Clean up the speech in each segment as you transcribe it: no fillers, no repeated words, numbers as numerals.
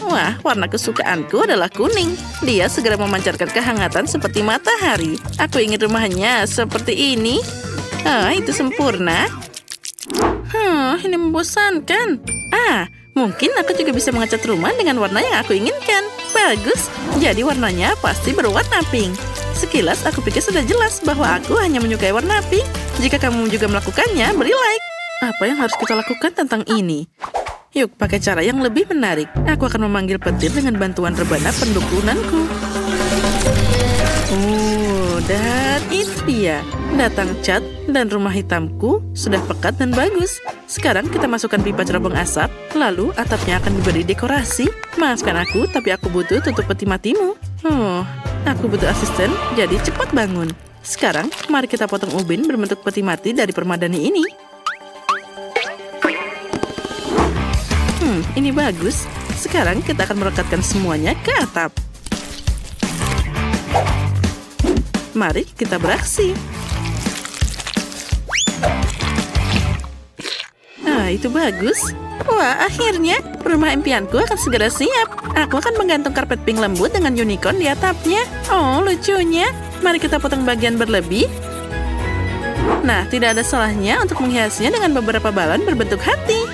Wah, warna kesukaanku adalah kuning. Dia segera memancarkan kehangatan seperti matahari. Aku ingin rumahnya seperti ini. Itu sempurna. Ini membosankan. Mungkin aku juga bisa mengecat rumah dengan warna yang aku inginkan. Bagus, jadi warnanya pasti berwarna pink. Sekilas aku pikir sudah jelas bahwa aku hanya menyukai warna pink. Jika kamu juga melakukannya, beri like. Apa yang harus kita lakukan tentang ini? Yuk, pakai cara yang lebih menarik. Aku akan memanggil petir dengan bantuan rebana pendukunanku. Dan itu dia. Datang cat dan rumah hitamku sudah pekat dan bagus. Sekarang kita masukkan pipa cerobong asap, lalu atapnya akan diberi dekorasi. Maafkan aku, tapi aku butuh tutup peti matimu. Aku butuh asisten, jadi cepat bangun. Sekarang, mari kita potong ubin berbentuk peti mati dari permadani ini. Ini bagus. Sekarang kita akan merekatkan semuanya ke atap. Mari kita beraksi. Itu bagus. Wah, akhirnya rumah impianku akan segera siap. Aku akan menggantung karpet pink lembut dengan unicorn di atapnya. Lucunya. Mari kita potong bagian berlebih. Nah, tidak ada salahnya untuk menghiasnya dengan beberapa balon berbentuk hati.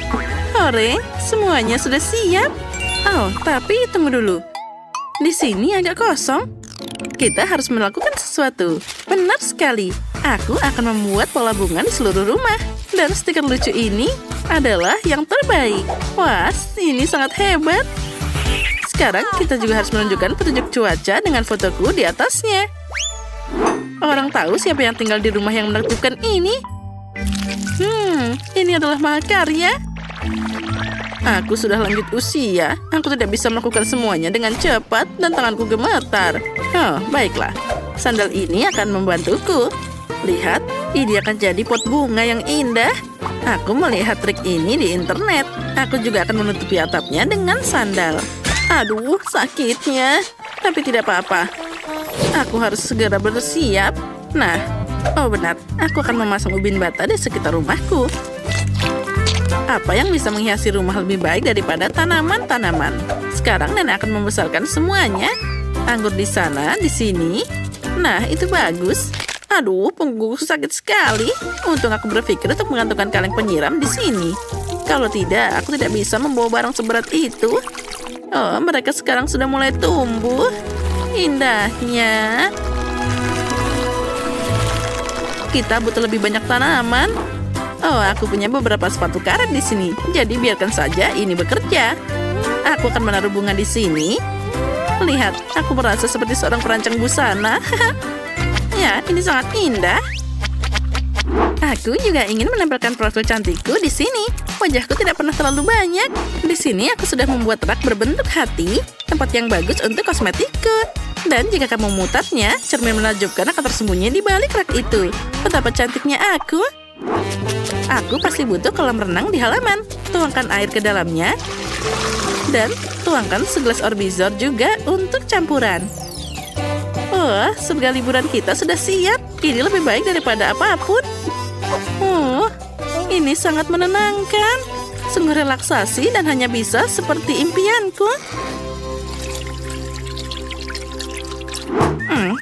Hore, semuanya sudah siap. Tapi tunggu dulu. Di sini agak kosong. Kita harus melakukan sesuatu. Benar sekali. Aku akan membuat pola bunga di seluruh rumah. Dan stiker lucu ini adalah yang terbaik. Wah, ini sangat hebat. Sekarang kita juga harus menunjukkan petunjuk cuaca dengan fotoku di atasnya. Orang tahu siapa yang tinggal di rumah yang menakjubkan ini. Ini adalah mahakarya. Aku sudah lanjut usia. Aku tidak bisa melakukan semuanya dengan cepat dan tanganku gemetar. Baiklah. Sandal ini akan membantuku. Lihat, ini akan jadi pot bunga yang indah. Aku melihat trik ini di internet. Aku juga akan menutupi atapnya dengan sandal. Aduh, sakitnya. Tapi tidak apa-apa. Aku harus segera bersiap. Nah, benar. Aku akan memasang ubin bata di sekitar rumahku. Apa yang bisa menghiasi rumah lebih baik daripada tanaman-tanaman? Sekarang nenek akan membesarkan semuanya. Anggur di sana, di sini. Nah, itu bagus. Aduh, punggungku sakit sekali. Untung aku berpikir untuk menggantungkan kaleng penyiram di sini. Kalau tidak, aku tidak bisa membawa barang seberat itu. Mereka sekarang sudah mulai tumbuh. Indahnya. Kita butuh lebih banyak tanaman. Aku punya beberapa sepatu karet di sini. Jadi biarkan saja ini bekerja. Aku akan menaruh bunga di sini. Lihat, aku merasa seperti seorang perancang busana. Ya, ini sangat indah. Aku juga ingin menempelkan profil cantikku di sini. Wajahku tidak pernah terlalu banyak. Di sini aku sudah membuat rak berbentuk hati, tempat yang bagus untuk kosmetikku. Dan jika kamu memutarnya, cermin menakjubkan akan tersembunyi di balik rak itu. Betapa cantiknya aku. Aku pasti butuh kolam renang di halaman. Tuangkan air ke dalamnya. Dan tuangkan segelas orbizor juga untuk campuran. Surga liburan kita sudah siap. Ini lebih baik daripada apapun. Ini sangat menenangkan. Sungguh relaksasi dan hanya bisa seperti impianku.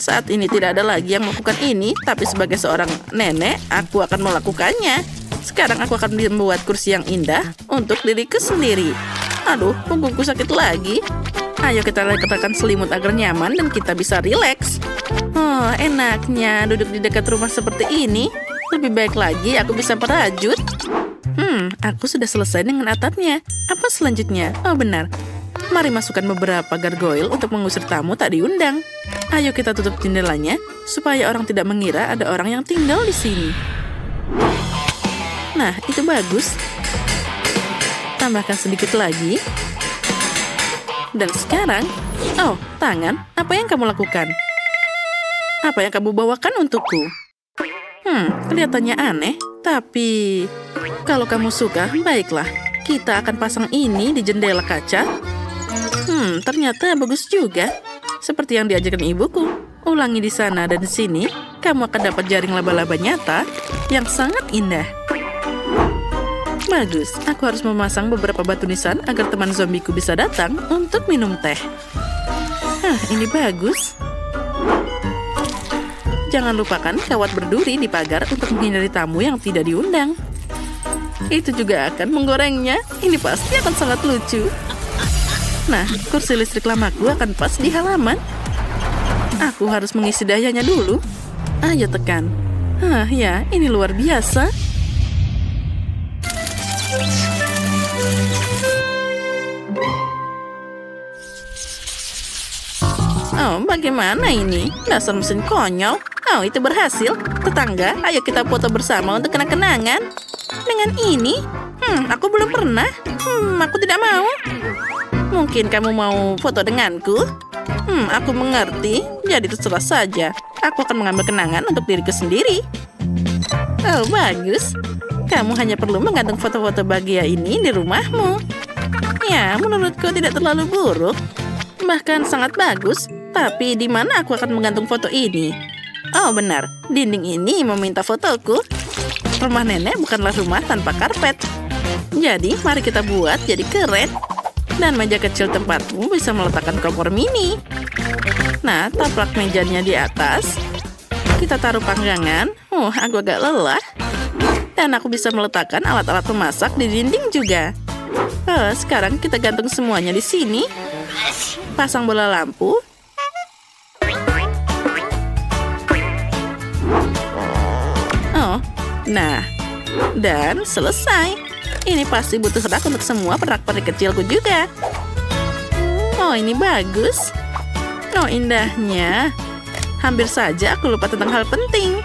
Saat ini tidak ada lagi yang melakukan ini. Tapi sebagai seorang nenek, aku akan melakukannya. Sekarang aku akan membuat kursi yang indah untuk diriku sendiri. Aduh, punggungku sakit lagi. Ayo kita letakkan selimut agar nyaman dan kita bisa rileks. Enaknya duduk di dekat rumah seperti ini. Lebih baik lagi aku bisa merajut. Aku sudah selesai dengan atapnya. Apa selanjutnya? Benar. Mari masukkan beberapa gargoyle untuk mengusir tamu tak diundang. Ayo kita tutup jendelanya supaya orang tidak mengira ada orang yang tinggal di sini. Nah, itu bagus. Tambahkan sedikit lagi. Dan sekarang, tangan, apa yang kamu lakukan? Apa yang kamu bawakan untukku? Kelihatannya aneh, tapi kalau kamu suka, baiklah. Kita akan pasang ini di jendela kaca. Ternyata bagus juga. Seperti yang diajarkan ibuku. Ulangi di sana dan di sini, kamu akan dapat jaring laba-laba nyata yang sangat indah. Bagus, aku harus memasang beberapa batu nisan agar teman zombiku bisa datang untuk minum teh. Hah, ini bagus. Jangan lupakan kawat berduri di pagar untuk menghindari tamu yang tidak diundang. Itu juga akan menggorengnya. Ini pasti akan sangat lucu. Nah, kursi listrik lamaku akan pas di halaman. Aku harus mengisi dayanya dulu. Ayo tekan. Hah, ya, ini luar biasa. Oh, bagaimana ini? Dasar mesin konyol. Oh, itu berhasil. Tetangga, ayo kita foto bersama untuk kenang-kenangan. Dengan ini? Aku belum pernah. Aku tidak mau. Mungkin kamu mau foto denganku? Aku mengerti. Jadi terserah saja. Aku akan mengambil kenangan untuk diriku sendiri. Oh, bagus. Kamu hanya perlu menggantung foto-foto bahagia ini di rumahmu. Ya, menurutku tidak terlalu buruk. Bahkan sangat bagus. Tapi di mana aku akan menggantung foto ini? Oh, benar. Dinding ini meminta fotoku. Rumah nenek bukanlah rumah tanpa karpet. Jadi, mari kita buat jadi keren. Dan meja kecil tempatmu bisa meletakkan kompor mini. Nah, taplak mejanya di atas. Kita taruh panggangan. Aku agak lelah. Dan aku bisa meletakkan alat-alat memasak di dinding juga. Sekarang kita gantung semuanya di sini. Pasang bola lampu. Nah, dan selesai. Ini pasti butuh rak untuk semua pernak-pernik kecilku juga. Oh, ini bagus. Oh, indahnya. Hampir saja aku lupa tentang hal penting.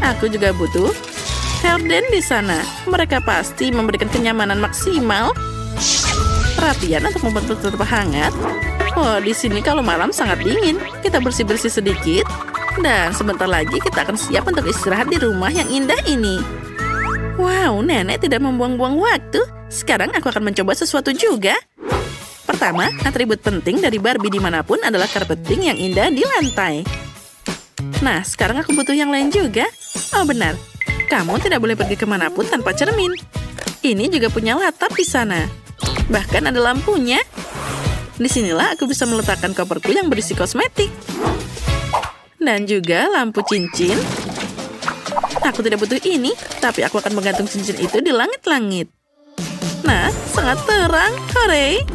Aku juga butuh horden di sana. Mereka pasti memberikan kenyamanan maksimal. Perhatian untuk membantu tetap hangat. Oh, di sini kalau malam sangat dingin. Kita bersih-bersih sedikit. Dan sebentar lagi kita akan siap untuk istirahat di rumah yang indah ini. Wow, nenek tidak membuang-buang waktu. Sekarang aku akan mencoba sesuatu juga. Pertama, atribut penting dari Barbie dimanapun adalah carpeting yang indah di lantai. Nah, sekarang aku butuh yang lain juga. Oh, benar. Kamu tidak boleh pergi kemanapun tanpa cermin. Ini juga punya latap di sana. Bahkan ada lampunya. Disinilah aku bisa meletakkan koperku yang berisi kosmetik. Dan juga lampu cincin. Aku tidak butuh ini, tapi aku akan menggantung cincin itu di langit-langit. Nah, sangat terang. Hore!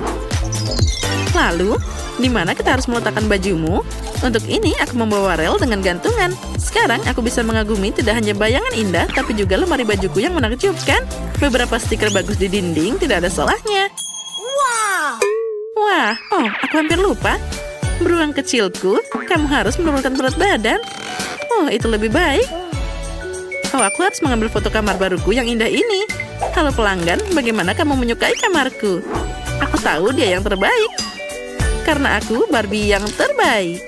Lalu, di mana kita harus meletakkan bajumu? Untuk ini, aku membawa rel dengan gantungan. Sekarang, aku bisa mengagumi tidak hanya bayangan indah, tapi juga lemari bajuku yang menakjubkan. Beberapa stiker bagus di dinding, tidak ada salahnya. Wah, aku hampir lupa. Beruang kecilku, kamu harus menurunkan berat badan. Oh, itu lebih baik. Oh, aku harus mengambil foto kamar baruku yang indah ini. Halo pelanggan, bagaimana kamu menyukai kamarku? Aku tahu dia yang terbaik. Karena aku Barbie yang terbaik.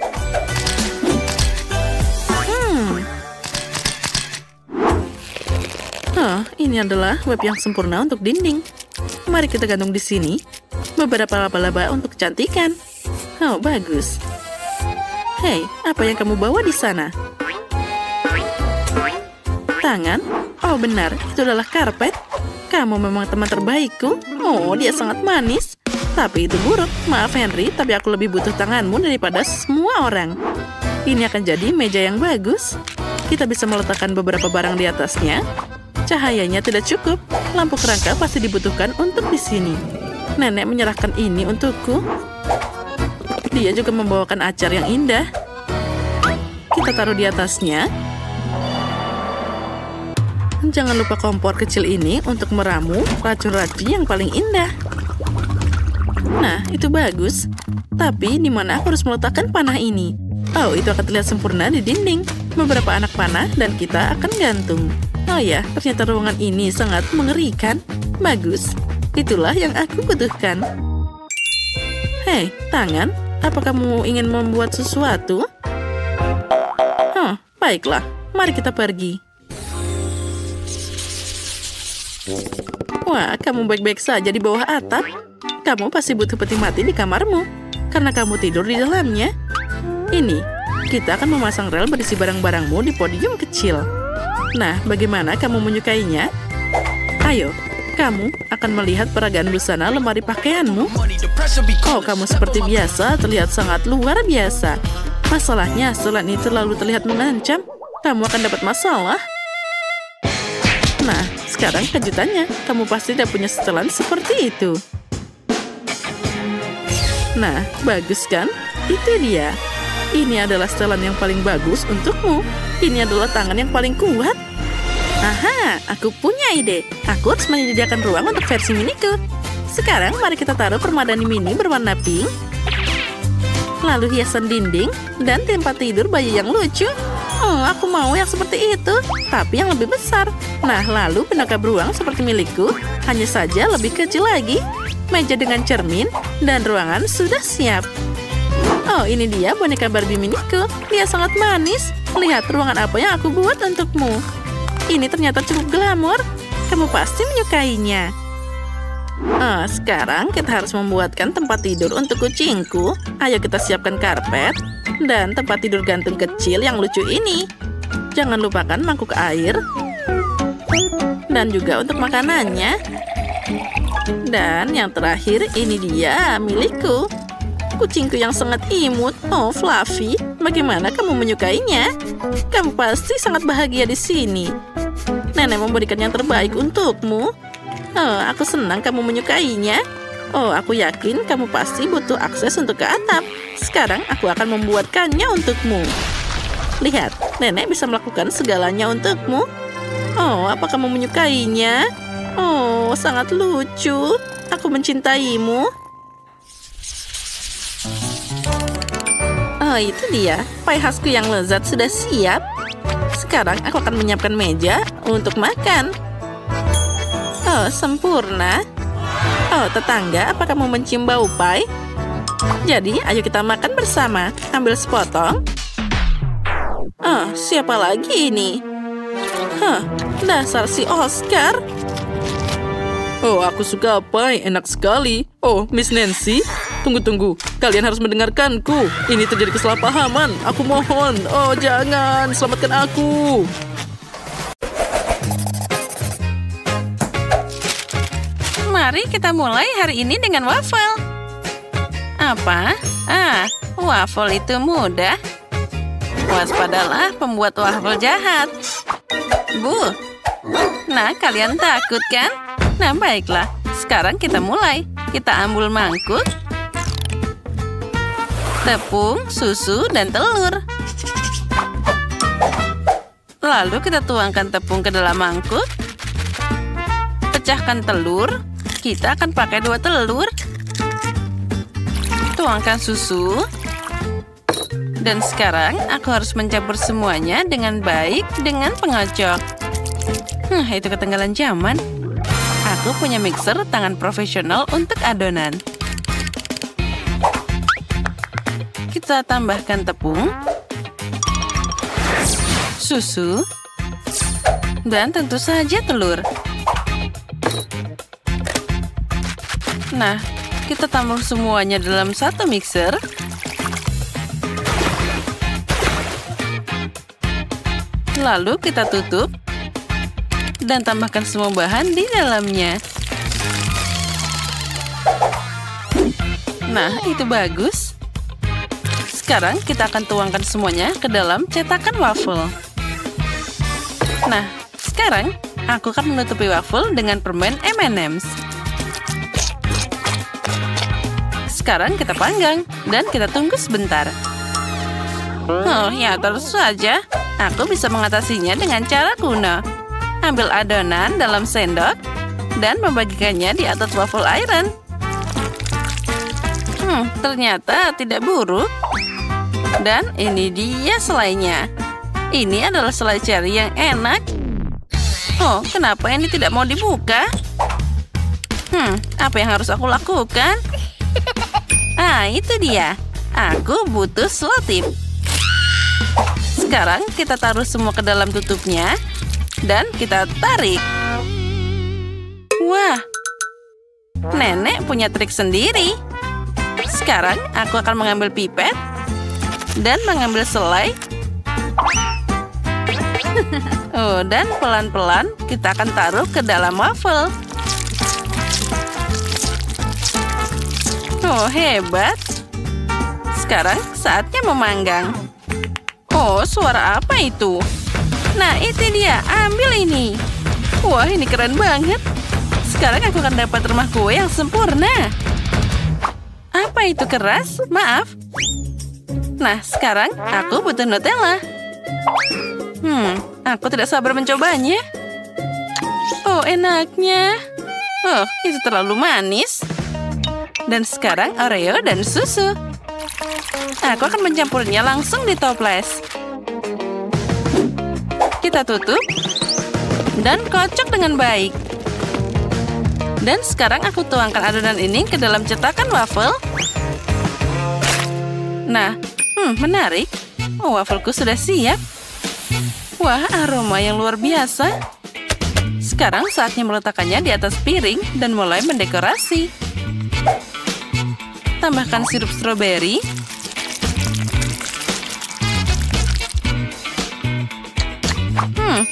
Ini adalah web yang sempurna untuk dinding. Mari kita gantung di sini. Beberapa laba-laba untuk kecantikan. Oh, bagus. Hei, apa yang kamu bawa di sana? Tangan? Oh, benar. Itu adalah karpet. Kamu memang teman terbaikku. Oh, dia sangat manis. Tapi itu buruk. Maaf, Henry, tapi aku lebih butuh tanganmu daripada semua orang. Ini akan jadi meja yang bagus. Kita bisa meletakkan beberapa barang di atasnya. Cahayanya tidak cukup. Lampu kerangka pasti dibutuhkan untuk di sini. Nenek menyerahkan ini untukku. Dia juga membawakan acar yang indah. Kita taruh di atasnya. Jangan lupa kompor kecil ini untuk meramu racun-racun yang paling indah. Nah, itu bagus. Tapi di mana aku harus meletakkan panah ini? Oh, itu akan terlihat sempurna di dinding. Beberapa anak panah dan kita akan gantung. Oh ya, ternyata ruangan ini sangat mengerikan. Bagus. Itulah yang aku butuhkan. Hei, tangan. Apa kamu ingin membuat sesuatu? Baiklah. Mari kita pergi. Wah, kamu baik-baik saja di bawah atap. Kamu pasti butuh peti mati di kamarmu. Karena kamu tidur di dalamnya. Ini, kita akan memasang rel berisi barang-barangmu di podium kecil. Nah, bagaimana kamu menyukainya? Ayo, kamu akan melihat peragaan busana lemari pakaianmu. Oh, kamu seperti biasa terlihat sangat luar biasa. Masalahnya, setelan ini terlalu terlihat mengancam. Kamu akan dapat masalah. Nah, sekarang kejutannya. Kamu pasti tidak punya setelan seperti itu. Nah, bagus kan? Itu dia. Ini adalah setelan yang paling bagus untukmu. Ini adalah tangan yang paling kuat. Aha, aku punya ide. Aku harus menyediakan ruang untuk versi miniku. Sekarang mari kita taruh permadani mini berwarna pink, lalu hiasan dinding, dan tempat tidur bayi yang lucu. Oh, aku mau yang seperti itu, tapi yang lebih besar. Nah, lalu penangkap ruang seperti milikku, hanya saja lebih kecil lagi. Meja dengan cermin, dan ruangan sudah siap. Oh, ini dia boneka Barbie miniku. Dia sangat manis. Lihat ruangan apa yang aku buat untukmu. Ini ternyata cukup glamor. Kamu pasti menyukainya. Oh, sekarang kita harus membuatkan tempat tidur untuk kucingku. Ayo kita siapkan karpet dan tempat tidur gantung kecil yang lucu ini. Jangan lupakan mangkuk air. Dan juga untuk makanannya. Dan yang terakhir, ini dia milikku. Kucingku yang sangat imut. Oh, Fluffy, bagaimana kamu menyukainya? Kamu pasti sangat bahagia di sini. Nenek memberikan yang terbaik untukmu. Oh, aku senang kamu menyukainya. Oh, aku yakin kamu pasti butuh akses untuk ke atap. Sekarang aku akan membuatkannya untukmu. Lihat, nenek bisa melakukan segalanya untukmu. Oh, apa kamu menyukainya? Oh, sangat lucu. Aku mencintaimu. Oh, itu dia. Pai khasku yang lezat sudah siap. Sekarang aku akan menyiapkan meja untuk makan. Oh, sempurna. Oh, tetangga, apa kamu mencium bau pai? Jadi, ayo kita makan bersama. Ambil sepotong. Oh, siapa lagi ini? Hah, dasar si Oscar. Oh, aku suka pai, enak sekali. Oh, Miss Nancy, tunggu. Kalian harus mendengarkanku. Ini terjadi kesalahpahaman. Aku mohon. Oh, jangan. Selamatkan aku. Mari kita mulai hari ini dengan waffle. Apa? Waffle itu mudah. Waspadalah pembuat waffle jahat. Bu. Nah, kalian takut kan? Nah, baiklah. Sekarang kita mulai. Kita ambil mangkuk, tepung, susu, dan telur. Lalu kita tuangkan tepung ke dalam mangkuk. Pecahkan telur. Kita akan pakai 2 telur. Tuangkan susu. Dan sekarang aku harus mencampur semuanya dengan baik dengan pengocok. Itu ketinggalan zaman. Aku punya mixer tangan profesional untuk adonan. Kita tambahkan tepung, susu, dan tentu saja telur. Nah, kita tampung semuanya dalam satu mixer. Lalu kita tutup dan tambahkan semua bahan di dalamnya. Nah, itu bagus. Sekarang kita akan tuangkan semuanya ke dalam cetakan waffle. Nah, sekarang aku akan menutupi waffle dengan permen M&M's. Sekarang kita panggang dan kita tunggu sebentar. Oh, ya terus saja. Aku bisa mengatasinya dengan cara kuno. Ambil adonan dalam sendok dan membagikannya di atas waffle iron. Ternyata tidak buruk. Dan ini dia selainya. Ini adalah selai cherry yang enak. Oh, kenapa ini tidak mau dibuka? Apa yang harus aku lakukan? Itu dia. Aku butuh selotip. Sekarang kita taruh semua ke dalam tutupnya. Dan kita tarik. Wah. Nenek punya trik sendiri. Sekarang aku akan mengambil pipet. Dan mengambil selai. Oh, dan pelan-pelan kita akan taruh ke dalam waffle. Oh, hebat. Sekarang saatnya memanggang. Oh, suara apa itu? Nah, itu dia. Ambil ini. Wah, ini keren banget. Sekarang aku akan dapat rumah kue yang sempurna. Apa itu keras? Maaf. Nah, sekarang aku butuh Nutella. Aku tidak sabar mencobanya. Oh, enaknya. Oh, itu terlalu manis. Dan sekarang Oreo dan susu. Aku akan mencampurnya langsung di toples. Kita tutup. Dan kocok dengan baik. Dan sekarang aku tuangkan adonan ini ke dalam cetakan waffle. Nah, menarik. Oh, wafelku sudah siap. Wah, aroma yang luar biasa. Sekarang saatnya meletakkannya di atas piring dan mulai mendekorasi. Tambahkan sirup stroberi.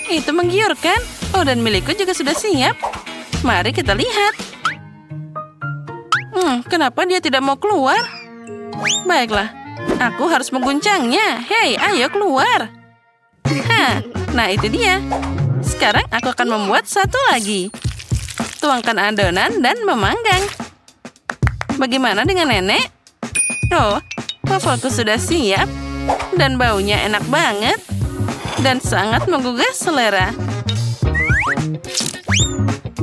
Itu menggiurkan. Oh, dan milikku juga sudah siap. Mari kita lihat. Kenapa dia tidak mau keluar? Baiklah, aku harus mengguncangnya. Hei, ayo keluar. Nah itu dia. Sekarang aku akan membuat satu lagi. Tuangkan adonan dan memanggang. Bagaimana dengan nenek? Oh, wafelku sudah siap. Dan baunya enak banget. Dan sangat menggugah selera.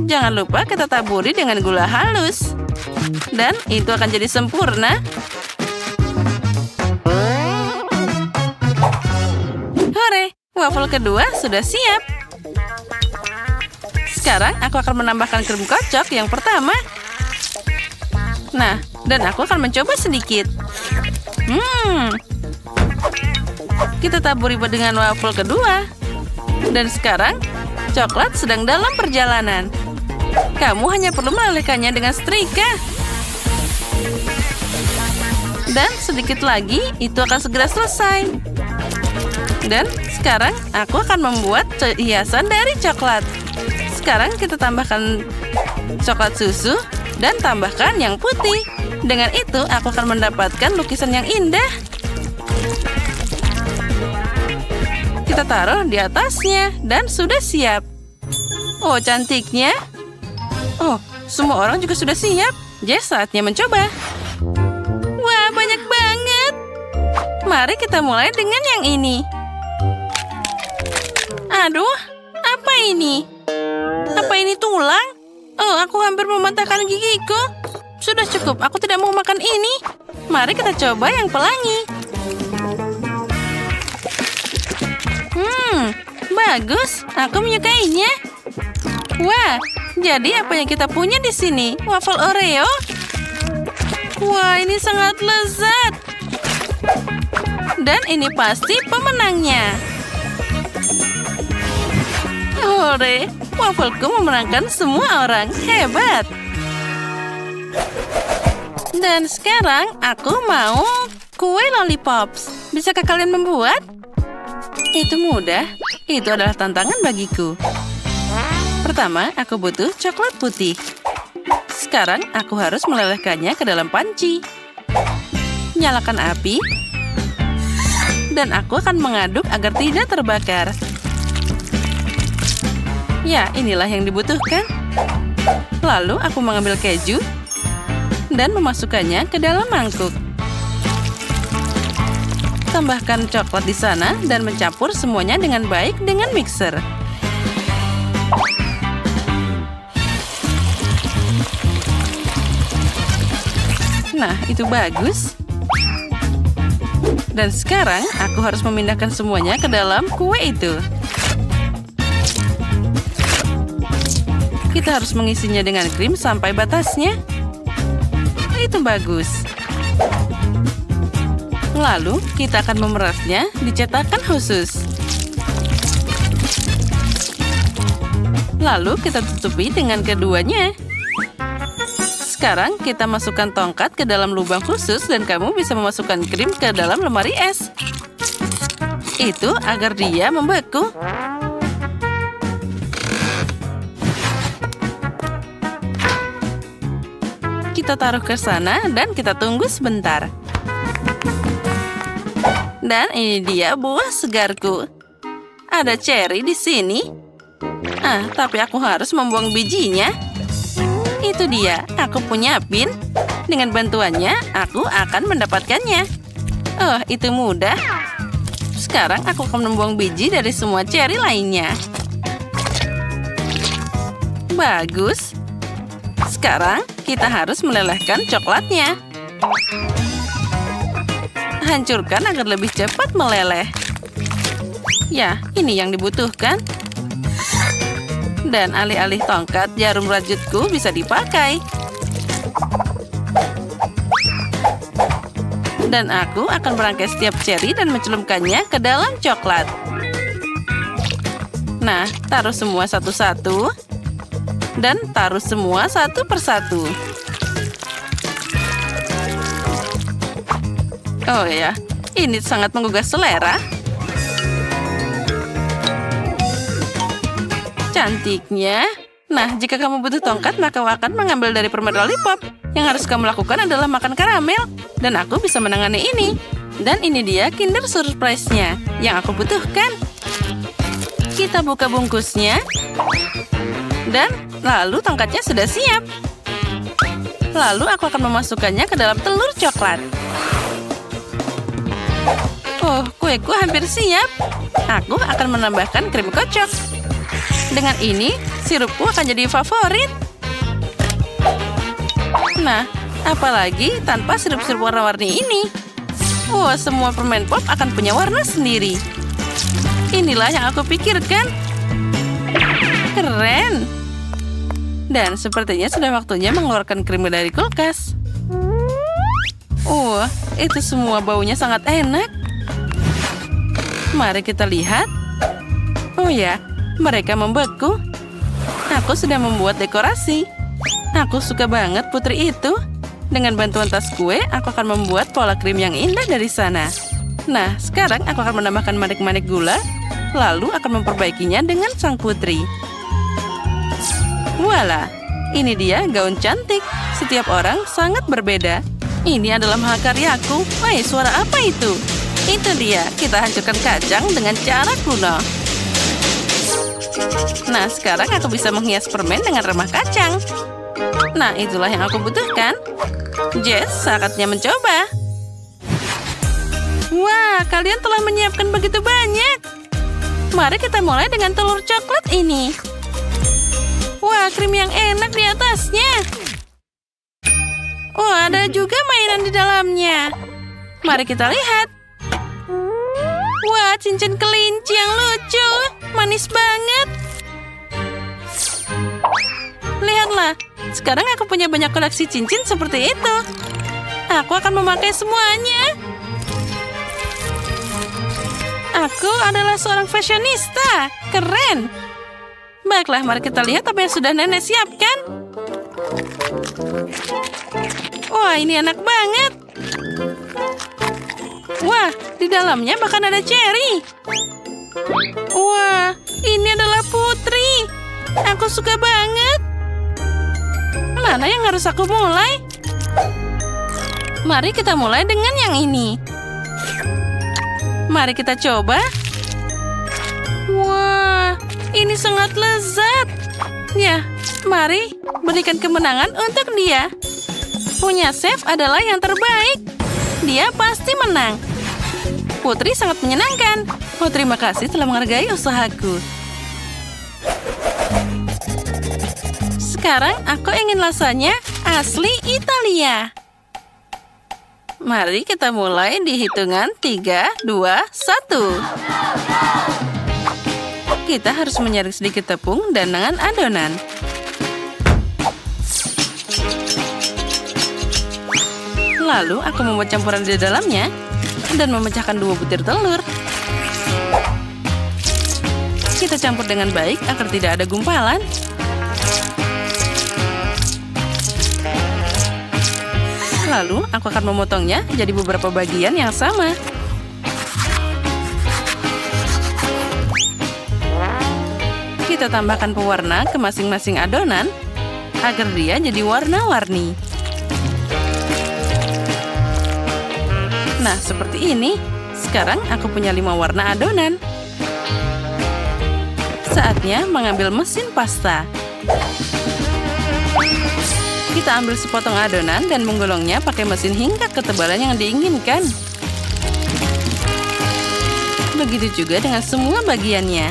Jangan lupa kita taburi dengan gula halus. Dan itu akan jadi sempurna. Hore, waffle kedua sudah siap. Sekarang aku akan menambahkan krim kocok yang pertama. Nah, dan aku akan mencoba sedikit. Kita taburi dengan waffle kedua. Dan sekarang, coklat sedang dalam perjalanan. Kamu hanya perlu melelehkannya dengan setrika. Dan sedikit lagi, itu akan segera selesai. Dan sekarang, aku akan membuat hiasan dari coklat. Sekarang kita tambahkan coklat susu dan tambahkan yang putih. Dengan itu, aku akan mendapatkan lukisan yang indah. Kita taruh di atasnya dan sudah siap. Oh, cantiknya. Oh, semua orang juga sudah siap. Jadi saatnya mencoba. Wah, banyak banget. Mari kita mulai dengan yang ini. Aduh, apa ini? Apa ini tulang? Oh, aku hampir mematahkan gigiku. Sudah cukup, aku tidak mau makan ini. Mari kita coba yang pelangi. Bagus, aku menyukainya. Wah, jadi apa yang kita punya di sini? Waffle Oreo? Wah, ini sangat lezat. Dan ini pasti pemenangnya. Hore, wafelku memenangkan semua orang. Hebat. Dan sekarang aku mau kue lollipops. Bisakah kalian membuat? Itu mudah. Itu adalah tantangan bagiku. Pertama, aku butuh coklat putih. Sekarang aku harus melelehkannya ke dalam panci. Nyalakan api. Dan aku akan mengaduk agar tidak terbakar. Ya, inilah yang dibutuhkan. Lalu aku mengambil keju dan memasukkannya ke dalam mangkuk. Tambahkan coklat di sana dan mencampur semuanya dengan baik dengan mixer. Nah, itu bagus. Dan sekarang aku harus memindahkan semuanya ke dalam kue itu. Kita harus mengisinya dengan krim sampai batasnya. Itu bagus. Lalu, kita akan memerasnya di cetakan khusus. Lalu, kita tutupi dengan keduanya. Sekarang, kita masukkan tongkat ke dalam lubang khusus dan kamu bisa memasukkan krim ke dalam lemari es. Itu agar dia membeku. Kita taruh ke sana dan kita tunggu sebentar. Dan ini dia buah segarku. Ada cherry di sini. Tapi aku harus membuang bijinya. Itu dia, aku punya pin. Dengan bantuannya, aku akan mendapatkannya. Oh, itu mudah. Sekarang aku akan membuang biji dari semua cherry lainnya. Bagus. Sekarang, kita harus melelehkan coklatnya. Hancurkan agar lebih cepat meleleh. Ya, ini yang dibutuhkan. Dan alih-alih tongkat, jarum rajutku bisa dipakai. Dan aku akan merangkai setiap cherry dan mencelupkannya ke dalam coklat. Nah, taruh semua satu-satu. Dan taruh semua satu persatu. Oh ya, ini sangat menggugah selera. Cantiknya. Nah, jika kamu butuh tongkat, maka kau akan mengambil dari permen lollipop. Yang harus kamu lakukan adalah makan karamel. Dan aku bisa menangani ini. Dan ini dia Kinder Surprise-nya yang aku butuhkan. Kita buka bungkusnya. Dan lalu tongkatnya sudah siap. Lalu aku akan memasukkannya ke dalam telur coklat. Oh, kueku hampir siap. Aku akan menambahkan krim kocok. Dengan ini, sirupku akan jadi favorit. Nah, apalagi tanpa sirup-sirup warna-warni ini. Wah, semua permen pop akan punya warna sendiri. Inilah yang aku pikirkan. Keren. Dan sepertinya sudah waktunya mengeluarkan krim dari kulkas. Wah, itu semua baunya sangat enak. Mari kita lihat. Oh ya, mereka membeku. Aku sudah membuat dekorasi. Aku suka banget putri itu. Dengan bantuan tas kue, aku akan membuat pola krim yang indah dari sana. Nah, sekarang aku akan menambahkan manik-manik gula, lalu akan memperbaikinya dengan sang putri. Voila, ini dia gaun cantik. Setiap orang sangat berbeda. Ini adalah mahakaryaku. Woi, suara apa itu? Itu dia, kita hancurkan kacang dengan cara kuno. Nah, sekarang aku bisa menghias permen dengan remah kacang. Nah, itulah yang aku butuhkan. Jess, saatnya mencoba. Wah, kalian telah menyiapkan begitu banyak. Mari kita mulai dengan telur coklat ini. Wah, krim yang enak di atasnya. Wah, ada juga mainan di dalamnya. Mari kita lihat. Wah, cincin kelinci yang lucu. Manis banget. Lihatlah, sekarang aku punya banyak koleksi cincin seperti itu. Aku akan memakai semuanya. Aku adalah seorang fashionista. Keren. Baiklah, mari kita lihat apa yang sudah nenek siapkan. Wah, ini enak banget. Wah, di dalamnya bahkan ada cherry. Wah, ini adalah putri. Aku suka banget. Mana yang harus aku mulai? Mari kita mulai dengan yang ini. Mari kita coba. Wah, ini sangat lezat. Ya, mari berikan kemenangan untuk dia. Punya chef adalah yang terbaik. Dia pasti menang. Putri sangat menyenangkan. Oh, terima kasih telah menghargai usahaku. Sekarang aku ingin lasanya asli Italia. Mari kita mulai di hitungan 3, 2, 1. Kita harus menyaring sedikit tepung dan dengan adonan. Lalu aku membuat campuran di dalamnya dan memecahkan 2 butir telur. Kita campur dengan baik agar tidak ada gumpalan. Lalu aku akan memotongnya jadi beberapa bagian yang sama. Kita tambahkan pewarna ke masing-masing adonan agar dia jadi warna-warni. Nah, seperti ini. Sekarang aku punya 5 warna adonan. Saatnya mengambil mesin pasta. Kita ambil sepotong adonan dan menggulungnya pakai mesin hingga ketebalan yang diinginkan. Begitu juga dengan semua bagiannya.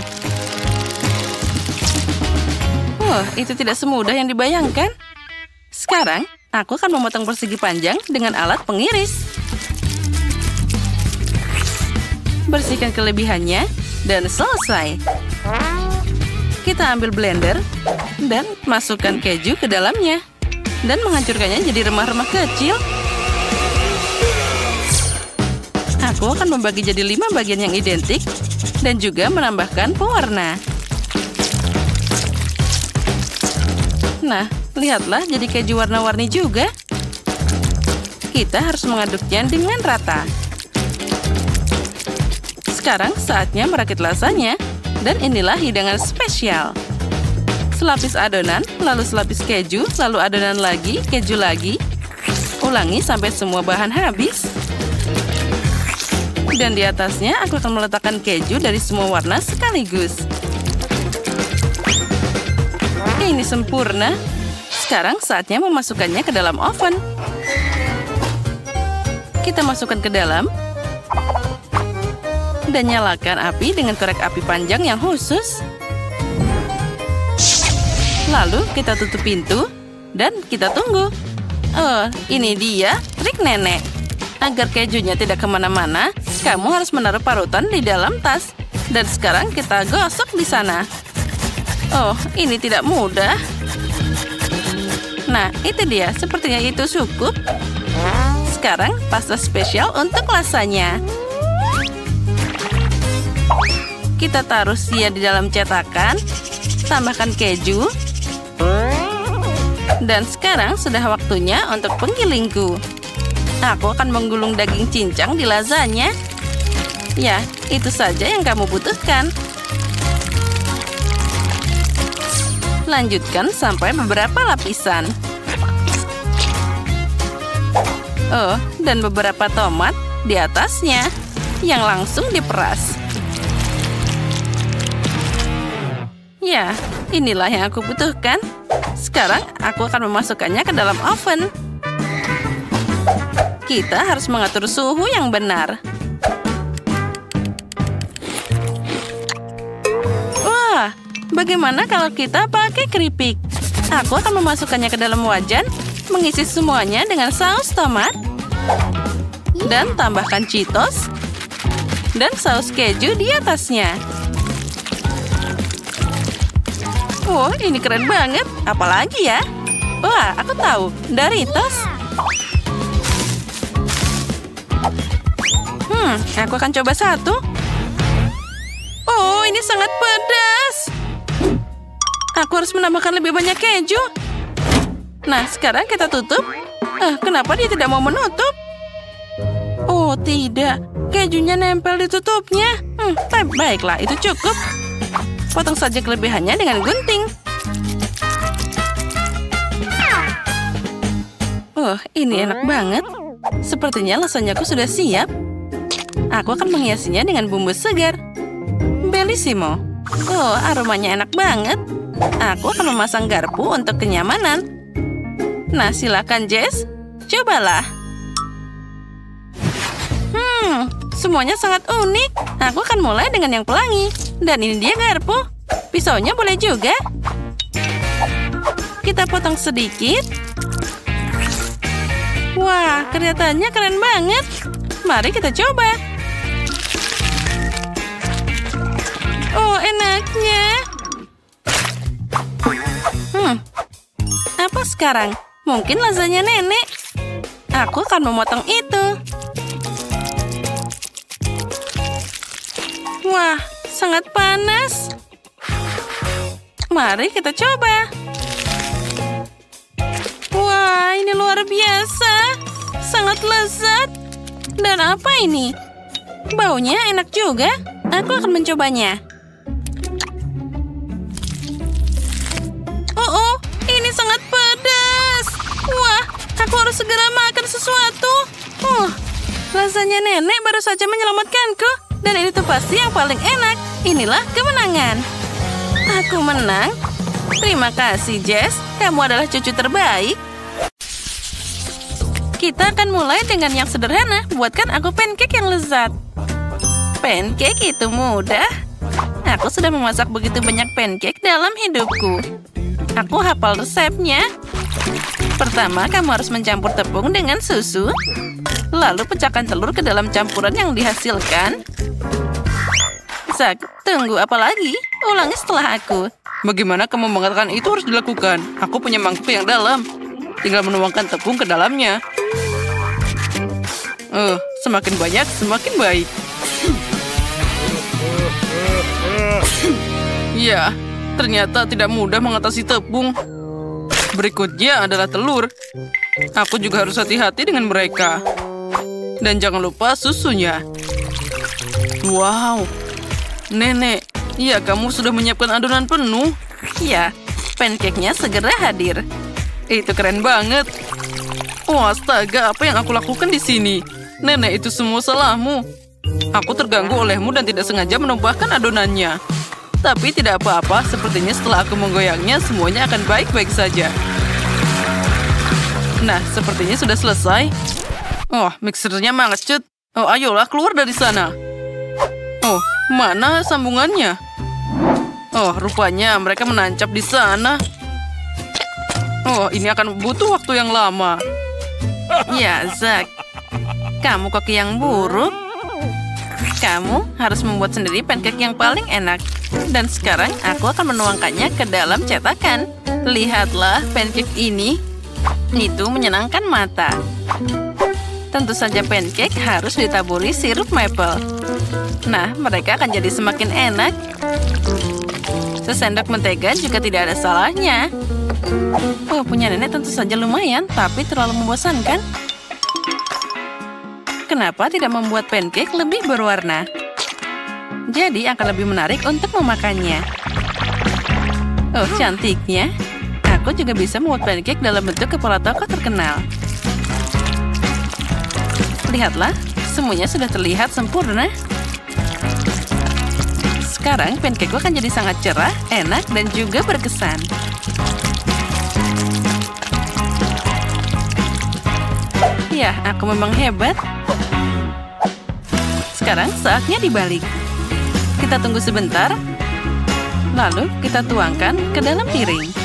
Wah, itu tidak semudah yang dibayangkan. Sekarang, aku akan memotong persegi panjang dengan alat pengiris. Bersihkan kelebihannya dan selesai. Kita ambil blender dan masukkan keju ke dalamnya. Dan menghancurkannya jadi remah-remah kecil. Aku akan membagi jadi 5 bagian yang identik dan juga menambahkan pewarna. Nah, lihatlah jadi keju warna-warni juga. Kita harus mengaduknya dengan rata. Sekarang saatnya merakit lasanya. Dan inilah hidangan spesial. Selapis adonan, lalu selapis keju, lalu adonan lagi, keju lagi. Ulangi sampai semua bahan habis. Dan di atasnya aku akan meletakkan keju dari semua warna sekaligus. Ini sempurna. Sekarang saatnya memasukkannya ke dalam oven. Kita masukkan ke dalam. Dan nyalakan api dengan korek api panjang yang khusus. Lalu kita tutup pintu dan kita tunggu. Oh, ini dia trik nenek. Agar kejunya tidak kemana-mana, kamu harus menaruh parutan di dalam tas. Dan sekarang kita gosok di sana. Oh, ini tidak mudah. Nah, itu dia. Sepertinya itu cukup. Sekarang pasta spesial untuk lasanya. Kita taruh sia di dalam cetakan, tambahkan keju, dan sekarang sudah waktunya untuk penggilingku. Aku akan menggulung daging cincang di lasanya. Ya, itu saja yang kamu butuhkan. Lanjutkan sampai beberapa lapisan. Oh, dan beberapa tomat di atasnya yang langsung diperas. Ya, inilah yang aku butuhkan. Sekarang aku akan memasukkannya ke dalam oven. Kita harus mengatur suhu yang benar. Wah, bagaimana kalau kita pakai keripik? Aku akan memasukkannya ke dalam wajan, mengisi semuanya dengan saus tomat, dan tambahkan Cheetos, dan saus keju di atasnya. Oh, ini keren banget. Apalagi ya? Wah, aku tahu. Doritos. Aku akan coba satu. Oh, ini sangat pedas. Aku harus menambahkan lebih banyak keju. Nah, sekarang kita tutup. Kenapa dia tidak mau menutup? Oh, tidak. Kejunya nempel di tutupnya. Baiklah, itu cukup. Potong saja kelebihannya dengan gunting. Oh, ini enak banget. Sepertinya lasanyaku sudah siap. Aku akan menghiasinya dengan bumbu segar. Bellissimo. Oh, aromanya enak banget. Aku akan memasang garpu untuk kenyamanan. Nah, silakan Jess. Cobalah. Semuanya sangat unik. Aku akan mulai dengan yang pelangi. Dan ini dia garpu. Pisaunya boleh juga. Kita potong sedikit. Wah, kelihatannya keren banget. Mari kita coba. Oh, enaknya. Apa sekarang? Mungkin lasanya nenek. Aku akan memotong itu. Wah, sangat panas. Mari kita coba. Wah, ini luar biasa. Sangat lezat. Dan apa ini? Baunya enak juga. Aku akan mencobanya. Oh, ini sangat pedas. Wah, aku harus segera makan sesuatu. Lasanya nenek baru saja menyelamatkanku. Dan ini tuh pasti yang paling enak. Inilah kemenangan. Aku menang. Terima kasih, Jess. Kamu adalah cucu terbaik. Kita akan mulai dengan yang sederhana. Buatkan aku pancake yang lezat. Pancake itu mudah. Aku sudah memasak begitu banyak pancake dalam hidupku. Aku hafal resepnya. Pertama, kamu harus mencampur tepung dengan susu. Lalu pecahkan telur ke dalam campuran yang dihasilkan. Zack, tunggu apa lagi? Ulangi setelah aku. Bagaimana kamu mengatakan itu harus dilakukan? Aku punya mangkuk yang dalam. Tinggal menuangkan tepung ke dalamnya. Semakin banyak, semakin baik. Ya, ternyata tidak mudah mengatasi tepung. Berikutnya adalah telur. Aku juga harus hati-hati dengan mereka. Dan jangan lupa susunya. Wow. Nenek, iya kamu sudah menyiapkan adonan penuh. Ya, pancake-nya segera hadir. Itu keren banget. Oh, astaga, apa yang aku lakukan di sini? Nenek, itu semua salahmu. Aku terganggu olehmu dan tidak sengaja menumpahkan adonannya. Tapi tidak apa-apa, sepertinya setelah aku menggoyangnya, semuanya akan baik-baik saja. Nah, sepertinya sudah selesai. Oh, mixernya manget. Oh, ayolah keluar dari sana. Oh, mana sambungannya? Oh, rupanya mereka menancap di sana. Oh, ini akan butuh waktu yang lama. Ya, Zack. Kamu koki yang buruk. Kamu harus membuat sendiri pancake yang paling enak. Dan sekarang aku akan menuangkannya ke dalam cetakan. Lihatlah pancake ini. Itu menyenangkan mata. Tentu saja pancake harus ditaburi sirup maple. Nah, mereka akan jadi semakin enak. Sesendok mentega juga tidak ada salahnya. Oh, punya nenek tentu saja lumayan, tapi terlalu membosankan. Kenapa tidak membuat pancake lebih berwarna? Jadi akan lebih menarik untuk memakannya. Oh, cantiknya. Aku juga bisa membuat pancake dalam bentuk kepala tokoh terkenal. Lihatlah, semuanya sudah terlihat sempurna. Sekarang pancake-ku akan jadi sangat cerah, enak, dan juga berkesan. Ya, aku memang hebat. Sekarang saatnya dibalik. Kita tunggu sebentar. Lalu kita tuangkan ke dalam piring.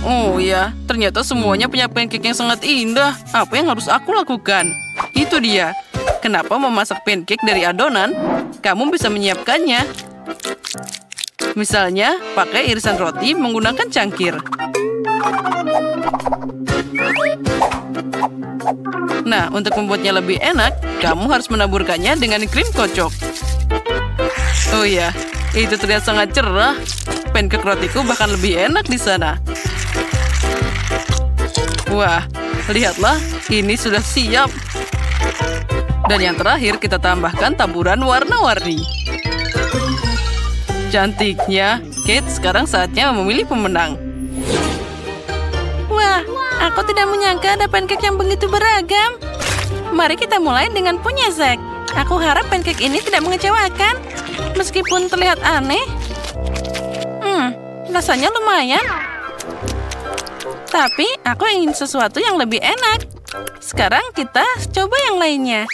Oh ya, ternyata semuanya punya pancake yang sangat indah. Apa yang harus aku lakukan? Itu dia. Kenapa memasak pancake dari adonan? Kamu bisa menyiapkannya. Misalnya, pakai irisan roti menggunakan cangkir. Nah, untuk membuatnya lebih enak, kamu harus menaburkannya dengan krim kocok. Oh ya, itu terlihat sangat cerah. Pancake rotiku bahkan lebih enak di sana. Wah, lihatlah, ini sudah siap. Dan yang terakhir, kita tambahkan taburan warna-warni. Cantiknya. Kate, sekarang saatnya memilih pemenang. Wah, aku tidak menyangka ada pancake yang begitu beragam. Mari kita mulai dengan punya Zack. Aku harap pancake ini tidak mengecewakan. Meskipun terlihat aneh. Rasanya lumayan. Tapi aku ingin sesuatu yang lebih enak. Sekarang kita coba yang lainnya.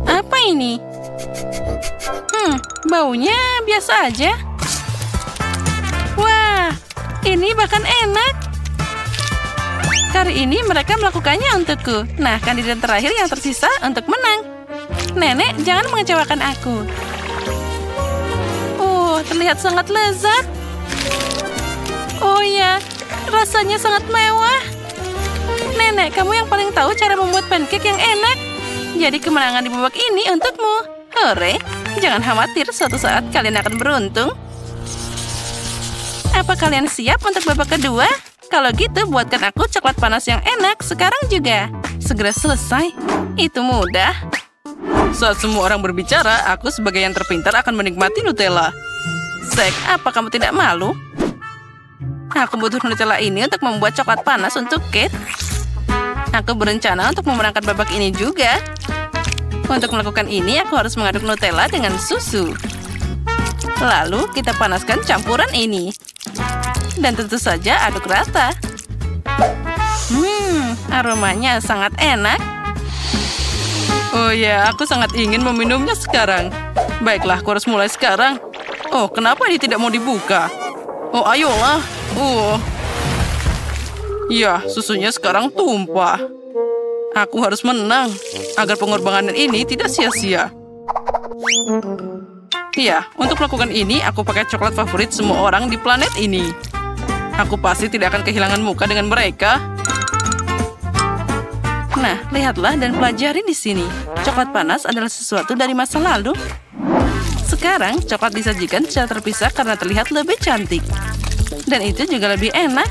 Apa ini? Baunya biasa aja. Wah, ini bahkan enak. Kali ini mereka melakukannya untukku. Nah, kandidat terakhir yang tersisa untuk menang. Nenek, jangan mengecewakan aku. Terlihat sangat lezat. Oh ya, rasanya sangat mewah. Nenek, kamu yang paling tahu cara membuat pancake yang enak. Jadi kemenangan di babak ini untukmu. Hore, jangan khawatir, suatu saat kalian akan beruntung. Apa kalian siap untuk babak kedua? Kalau gitu, buatkan aku coklat panas yang enak sekarang juga. Segera selesai. Itu mudah. Saat semua orang berbicara, aku sebagai yang terpintar akan menikmati Nutella. Zack, apa kamu tidak malu? Aku butuh Nutella ini untuk membuat coklat panas untuk Kate. Aku berencana untuk memenangkan babak ini juga. Untuk melakukan ini, aku harus mengaduk Nutella dengan susu. Lalu, kita panaskan campuran ini. Dan tentu saja aduk rata. Aromanya sangat enak. Oh ya, aku sangat ingin meminumnya sekarang. Baiklah, aku harus mulai sekarang. Oh, kenapa ini tidak mau dibuka? Oh, ayolah. Ya, susunya sekarang tumpah. Aku harus menang agar pengorbanan ini tidak sia-sia. Ya, untuk melakukan ini, aku pakai coklat favorit semua orang di planet ini. Aku pasti tidak akan kehilangan muka dengan mereka. Nah, lihatlah dan pelajari di sini. Coklat panas adalah sesuatu dari masa lalu. Sekarang, coklat disajikan secara terpisah karena terlihat lebih cantik. Dan itu juga lebih enak.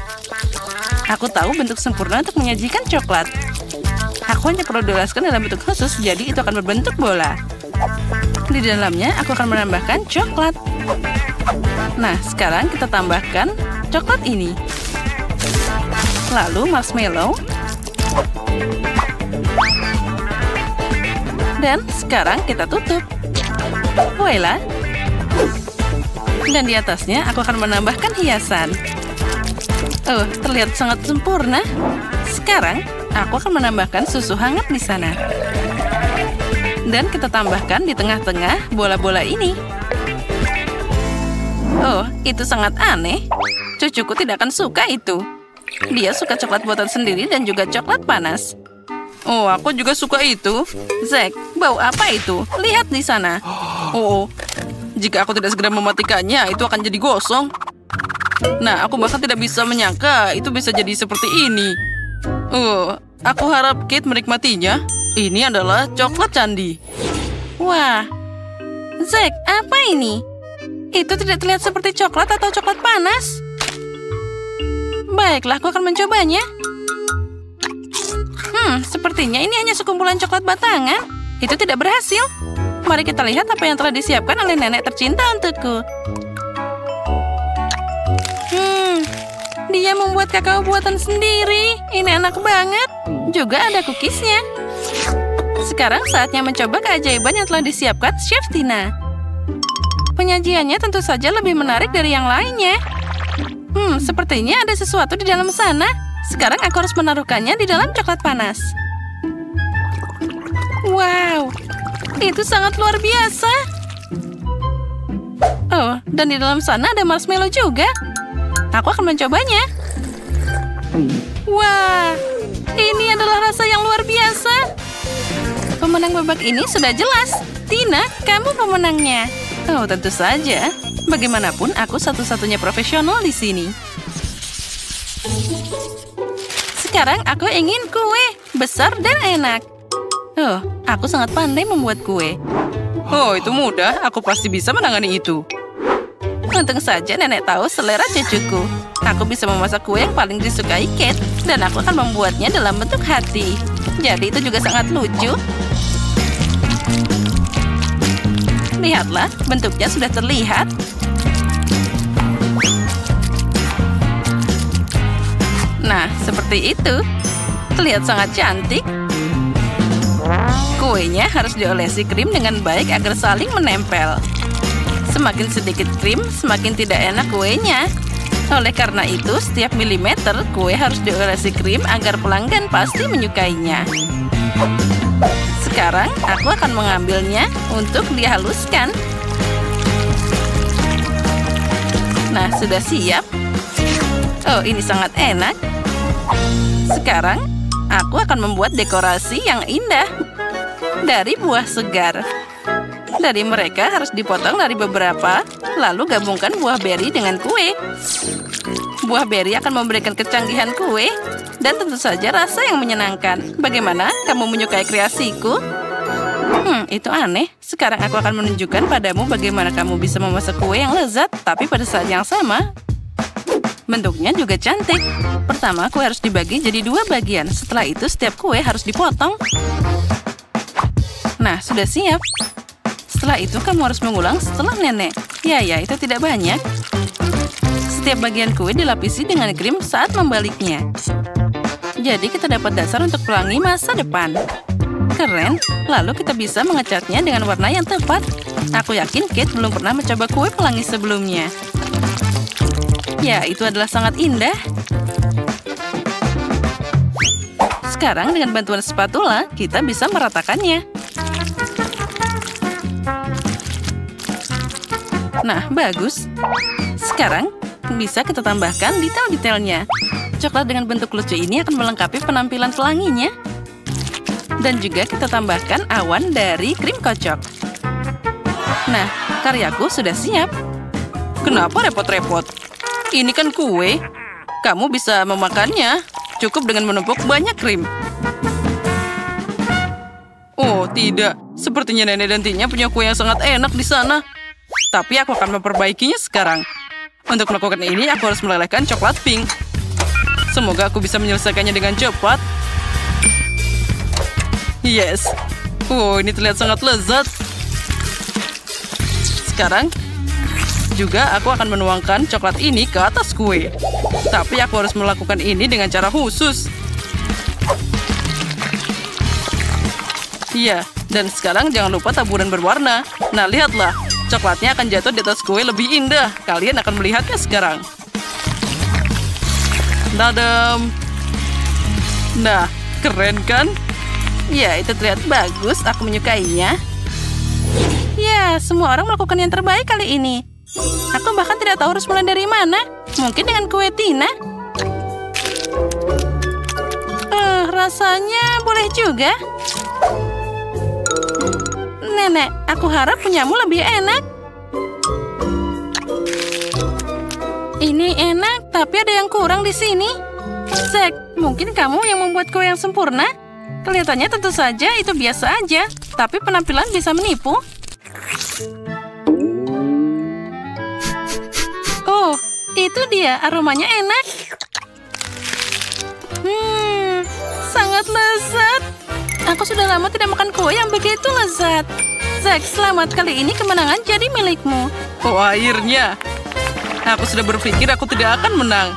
Aku tahu bentuk sempurna untuk menyajikan coklat. Aku hanya perlu dioleskan dalam bentuk khusus, jadi itu akan berbentuk bola. Di dalamnya, aku akan menambahkan coklat. Nah, sekarang kita tambahkan coklat ini. Lalu marshmallow. Dan sekarang kita tutup. Voila. Dan di atasnya aku akan menambahkan hiasan. Oh, terlihat sangat sempurna. Sekarang aku akan menambahkan susu hangat di sana. Dan kita tambahkan di tengah-tengah bola-bola ini. Oh, itu sangat aneh. Cucuku tidak akan suka itu. Dia suka coklat buatan sendiri dan juga coklat panas. Oh, aku juga suka itu. Zack, bau apa itu? Lihat di sana. Oh, jika aku tidak segera mematikannya, itu akan jadi gosong. Nah, aku bahkan tidak bisa menyangka itu bisa jadi seperti ini. Aku harap Kate menikmatinya. Ini adalah coklat candi. Wah, Zack, apa ini? Itu tidak terlihat seperti coklat atau coklat panas. Baiklah, aku akan mencobanya. Sepertinya ini hanya sekumpulan coklat batangan. Itu tidak berhasil. Mari kita lihat apa yang telah disiapkan oleh nenek tercinta untukku. Dia membuat kakao buatan sendiri. Ini enak banget. Juga ada cookiesnya. Sekarang saatnya mencoba keajaiban yang telah disiapkan Chef Tina. Penyajiannya tentu saja lebih menarik dari yang lainnya. Sepertinya ada sesuatu di dalam sana. Sekarang aku harus menaruhkannya di dalam coklat panas. Wow, itu sangat luar biasa. Oh, dan di dalam sana ada marshmallow juga. Aku akan mencobanya. Wah, ini adalah rasa yang luar biasa. Pemenang babak ini sudah jelas. Tina, kamu pemenangnya. Oh, tentu saja. Bagaimanapun, aku satu-satunya profesional di sini. Sekarang aku ingin kue besar dan enak. Oh, aku sangat pandai membuat kue. Oh, itu mudah. Aku pasti bisa menangani itu. Untung saja nenek tahu selera cucuku. Aku bisa memasak kue yang paling disukai Kate, dan aku akan membuatnya dalam bentuk hati. Jadi itu juga sangat lucu. Lihatlah, bentuknya sudah terlihat. Nah, seperti itu. Terlihat sangat cantik. Kuenya harus diolesi krim dengan baik agar saling menempel. Semakin sedikit krim, semakin tidak enak kuenya. Oleh karena itu, setiap milimeter kue harus diolesi krim agar pelanggan pasti menyukainya. Sekarang, aku akan mengambilnya untuk dihaluskan. Nah, sudah siap. Oh, ini sangat enak. Sekarang, aku akan membuat dekorasi yang indah dari buah segar. Dari mereka harus dipotong dari beberapa, lalu gabungkan buah beri dengan kue. Buah beri akan memberikan kecanggihan kue, dan tentu saja rasa yang menyenangkan. Bagaimana? Kamu menyukai kreasiku? Itu aneh. Sekarang aku akan menunjukkan padamu bagaimana kamu bisa memasak kue yang lezat, tapi pada saat yang sama. Bentuknya juga cantik. Pertama, kue harus dibagi jadi 2 bagian. Setelah itu, setiap kue harus dipotong. Nah, sudah siap. Setelah itu, kamu harus mengulang setelah nenek. Ya, itu tidak banyak. Setiap bagian kue dilapisi dengan krim saat membaliknya. Jadi kita dapat dasar untuk pelangi masa depan. Keren, lalu kita bisa mengecatnya dengan warna yang tepat. Aku yakin Kate belum pernah mencoba kue pelangi sebelumnya. Ya, itu adalah sangat indah. Sekarang dengan bantuan spatula, kita bisa meratakannya. Nah, bagus. Sekarang, bisa kita tambahkan detail-detailnya. Coklat dengan bentuk lucu ini akan melengkapi penampilan pelanginya. Dan juga kita tambahkan awan dari krim kocok. Nah, karyaku sudah siap. Kenapa repot-repot? Ini kan kue. Kamu bisa memakannya. Cukup dengan menumpuk banyak krim. Oh, tidak. Sepertinya nenek dan Tinya punya kue yang sangat enak di sana. Tapi aku akan memperbaikinya sekarang. Untuk melakukan ini, aku harus melelehkan coklat pink. Semoga aku bisa menyelesaikannya dengan cepat. Yes. Oh, ini terlihat sangat lezat. Sekarang, juga aku akan menuangkan coklat ini ke atas kue. Tapi aku harus melakukan ini dengan cara khusus. Iya, dan sekarang jangan lupa taburan berwarna. Nah, lihatlah. Coklatnya akan jatuh di atas kue lebih indah. Kalian akan melihatnya sekarang. Dadam. Nah, keren kan? Ya, itu terlihat bagus. Aku menyukainya. Ya, semua orang melakukan yang terbaik kali ini. Aku bahkan tidak tahu harus mulai dari mana. Mungkin dengan kue Tina. Rasanya boleh juga. Nenek, aku harap punyamu lebih enak. Ini enak, tapi ada yang kurang di sini. Zack, mungkin kamu yang membuat kue yang sempurna? Kelihatannya tentu saja itu biasa aja, tapi penampilan bisa menipu. Oh, itu dia. Aromanya enak. Sangat lezat. Aku sudah lama tidak makan kue yang begitu lezat. Zack, selamat. Kali ini kemenangan jadi milikmu. Oh, akhirnya. Aku sudah berpikir aku tidak akan menang.